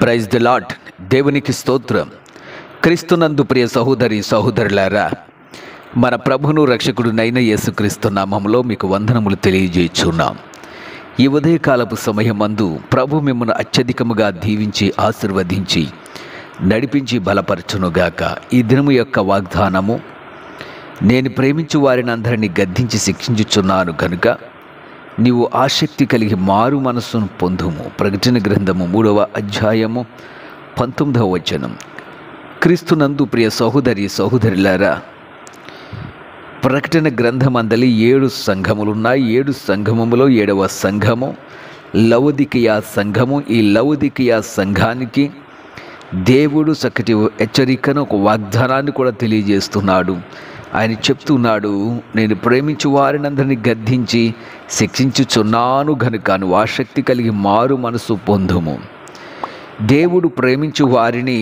Praise the lord. దేవునికి స్తోత్రం. క్రీస్తునందు ప్రియ సహోదరి సహోదరులారా, మన ప్రభును రక్షకుడునైన యేసుక్రీస్తు నామములో మీకు వందనములు తెలియజేయుచున్నాం. ఈ ఉదయకాలపు సమయమందు ప్రభు మిమ్మల్ని అత్యధికముగా దీవించి ఆశీర్వదించి నడిపించి బలపరచునుగాక. ఈ దినము యొక్క వాగ్దానము, నేను ప్రేమించు వారిని అందరినీ గద్దించి శిక్షించుచున్నాను కనుక నీవు ఆసక్తి కలిగి మారు మనస్సును పొందుము. ప్రకటన గ్రంథము 3వ అధ్యాయము 19వ వచనం. క్రీస్తునందు ప్రియ సహోదరి సహోదరులారా, ప్రకటన గ్రంథమందలి 7 సంఘములున్నాయి. 7 సంఘములలో 7వ సంఘము లవొదికీయ సంఘము. ఈ లవొదికీయ సంఘానికి దేవుడు చక్కటి హెచ్చరికను, ఒక వాగ్దానాన్ని కూడా తెలియజేస్తున్నాడు. ఆయన చెప్తున్నాడు, నేను ప్రేమించు వారిని అందరినీ గద్దించి శిక్షించుచున్నాను గనుక నువ్వు ఆసక్తి కలిగి మారు మనసు పొందుము. దేవుడు ప్రేమించు వారిని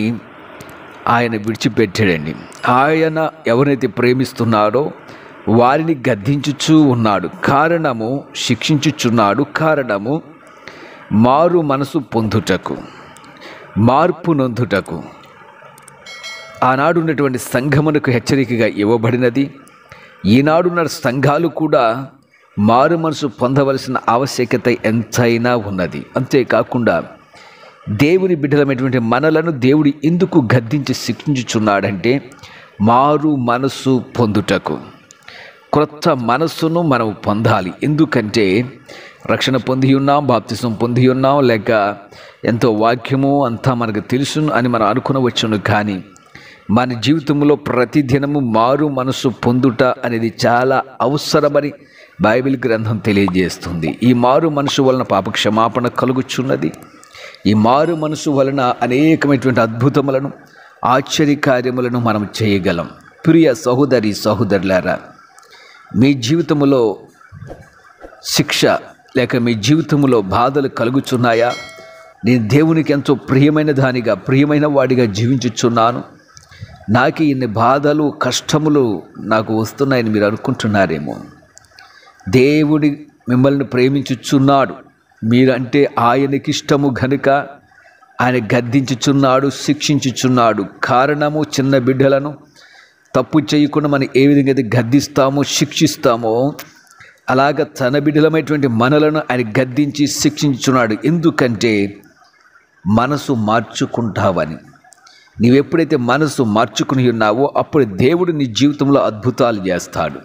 ఆయన విడిచిపెట్టాడండి. ఆయన ఎవరైతే ప్రేమిస్తున్నాడో వారిని గద్దించుచూ ఉన్నాడు. కారణము శిక్షించుచున్నాడు. కారణము మారు మనసు పొందుటకు, మార్పు నొందుటకు. ఆనాడు ఉన్నటువంటి సంఘమునకు హెచ్చరికగా ఇవ్వబడినది. ఈనాడున్న సంఘాలు కూడా మారు మనసు పొందవలసిన ఆవశ్యకత ఎంతైనా ఉన్నది. అంతేకాకుండా దేవుని బిడ్డలమైనటువంటి మనలను దేవుడు ఎందుకు గద్దించి శిక్షించుచున్నాడంటే మారు మనసు పొందుటకు. క్రొత్త మనస్సును మనం పొందాలి. ఎందుకంటే రక్షణ పొంది ఉన్నాం, బాప్తిసం పొంది ఉన్నాం, లేక ఎంతో వాక్యము అంతా మనకు తెలుసును అని మనం అనుకునవచ్చును. కానీ మన జీవితంలో ప్రతిదినము మారు మనసు పొందుట అనేది చాలా అవసరమని బైబిల్ గ్రంథం తెలియజేస్తుంది. ఈ మారు మనసు వలన పాప క్షమాపణ కలుగుచున్నది. ఈ మారు మనసు వలన అనేకమైనటువంటి అద్భుతములను, ఆశ్చర్యకార్యములను మనం చేయగలం. ప్రియ సహోదరి సహోదరులారా, మీ జీవితంలో శిక్ష లేక మీ జీవితంలో బాధలు కలుగుచున్నాయా? నేను దేవునికి ఎంతో ప్రియమైన దానిగా, ప్రియమైన వాడిగా జీవించుచున్నాను, నాకు ఇన్ని బాధలు కష్టములు నాకు వస్తున్నాయని మీరు అనుకుంటున్నారేమో. దేవుడి మిమ్మల్ని ప్రేమించుచున్నాడు. మీరంటే ఆయనకి ఇష్టము గనుక ఆయన గద్దించుచున్నాడు, శిక్షించుచున్నాడు. కారణము చిన్న బిడ్డలను తప్పు చేయకుండా మనం ఏ విధంగా అయితే గద్దిస్తామో, శిక్షిస్తామో, అలాగ తన బిడ్డలమైనటువంటి మనలను ఆయన గద్దించి శిక్షించుచున్నాడు. ఎందుకంటే మనసు మార్చుకుంటావని. నీవెప్పుడైతే మనసు మార్చుకుని ఉన్నావో అప్పుడు దేవుడు నీ జీవితంలో అద్భుతాలు చేస్తాడు.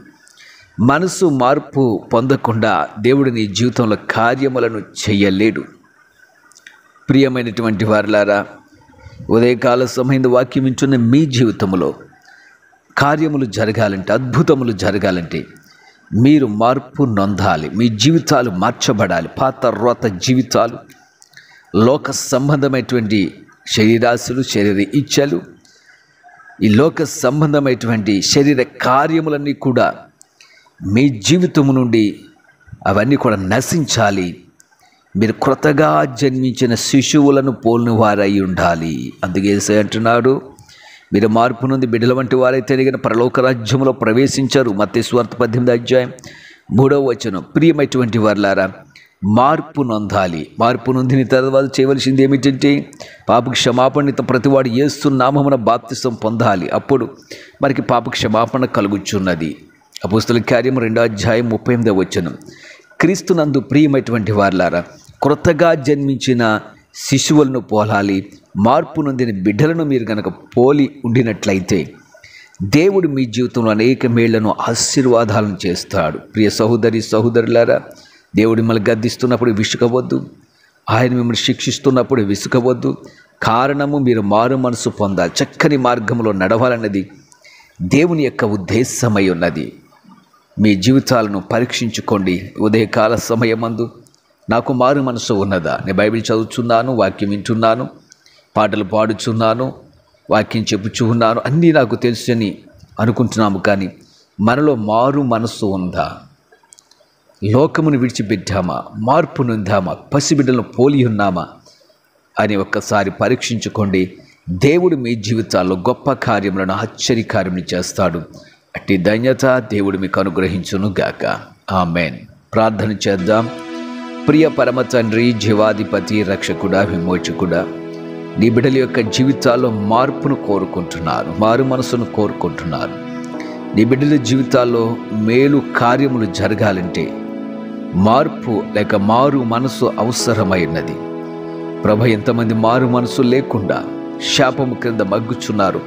మనసు మార్పు పొందకుండా దేవుడు నీ జీవితంలో కార్యములను చేయలేడు. ప్రియమైనటువంటి వారులారా, ఉదయకాల సమయంలో వాక్యం వింటున్న మీ జీవితంలో కార్యములు జరగాలంటే, అద్భుతములు జరగాలంటే మీరు మార్పు నొందాలి. మీ జీవితాలు మార్చబడాలి. పాత రోత జీవితాలు, లోక సంబంధమైనటువంటి శరీరాశులు, శరీర ఇచ్చలు, ఈ లోక సంబంధమైనటువంటి శరీర కార్యములన్నీ కూడా మీ జీవితము నుండి అవన్నీ కూడా నశించాలి. మీరు క్రొత్తగా జన్మించిన శిశువులను పోలిన వారై ఉండాలి. అందుకే యేసయ్య అంటున్నాడు, మీరు మార్పు నుండి బిడ్డల వంటి వారైతే ఎదిగిన పరలోక రాజ్యంలో ప్రవేశించారు. మత్తయి సువార్త 18వ అధ్యాయం 3వ వచనం. ప్రియమైనటువంటి వారులారా, మార్పు నొందాలి. మార్పు నొందిన తర్వాత చేయవలసింది ఏమిటంటే పాప క్షమాపణ. ప్రతివాడు యేసు నామమున బాప్తిసం పొందాలి. అప్పుడు మనకి పాప క్షమాపణ కలుగుచున్నది. అపోస్తలుల కార్యము 2వ అధ్యాయం 38వ వచనం. క్రీస్తునందు ప్రియమైనటువంటి వారులారా, క్రొత్తగా జన్మించిన శిశువులను పోలాలి. మార్పు నొందిన బిడ్డలను మీరు కనుక పోలి ఉండినట్లయితే దేవుడు మీ జీవితంలో అనేక మేళ్లను, ఆశీర్వాదాలను చేస్తాడు. ప్రియ సహోదరి సహోదరులారా, దేవుడు మిమ్మల్ని గద్దిస్తున్నప్పుడు విసుకవద్దు. ఆయన మిమ్మల్ని శిక్షిస్తున్నప్పుడు విసుకవద్దు. కారణము మీరు మారు మనసు పొందాలి, చక్కని మార్గంలో నడవాలన్నది దేవుని యొక్క ఉద్దేశమై ఉన్నది. మీ జీవితాలను పరీక్షించుకోండి. ఉదయకాల సమయమందు నాకు మారు మనసు ఉన్నదా? నేను బైబిల్ చదువుచున్నాను, వాక్యం వింటున్నాను, పాటలు పాడుచున్నాను, వాక్యం చెప్పుచూ ఉన్నాను, అన్నీ నాకు తెలుసు అని అనుకుంటున్నాము. కానీ మనలో మారు మనసు ఉందా? లోకమును విడిచిపెట్టామా? మార్పు నొందామా? పసిబిడ్డలను పోలి ఉన్నామా అని ఒక్కసారి పరీక్షించుకోండి. దేవుడు మీ జీవితాల్లో గొప్ప కార్యములను, ఆశ్చర్యకార్యములు చేస్తాడు. అట్టి ధన్యత దేవుడు మీకు అనుగ్రహించును గాక. ఆమెన్. ప్రార్థన చేద్దాం. ప్రియ పరమ తండ్రి, జీవాధిపతి, రక్షకుడా, విమోచకుడా, నీ బిడ్డల యొక్క జీవితాల్లో మార్పును కోరుకుంటున్నారు, మారు మనసును కోరుకుంటున్నారు. నీ బిడ్డల జీవితాల్లో మేలు కార్యములు జరగాలంటే మార్పు లేక మారు మనసు అవసరమైనది. ప్రభు, ఎంతమంది మారు మనసు లేకుండా శాపము క్రింద మగ్గుచున్నారు,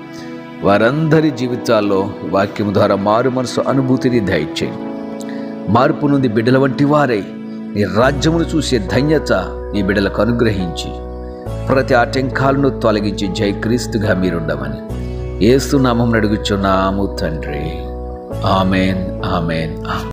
వారందరి జీవితాల్లో వాక్యము ద్వారా మారు మనసు అనుభూతిని దయచేయండి. మార్పు నుండి బిడ్డల వంటి వారై నీ రాజ్యమును చూసే ధన్యత నీ బిడ్డలకు అనుగ్రహించి ప్రతి ఆటంకాలను తొలగించి జయక్రీస్తుగా మీరుండమని యేసు నామమున అడుగుచున్నాము తండ్రి. ఆమేన్, ఆమేన్, ఆమేన్.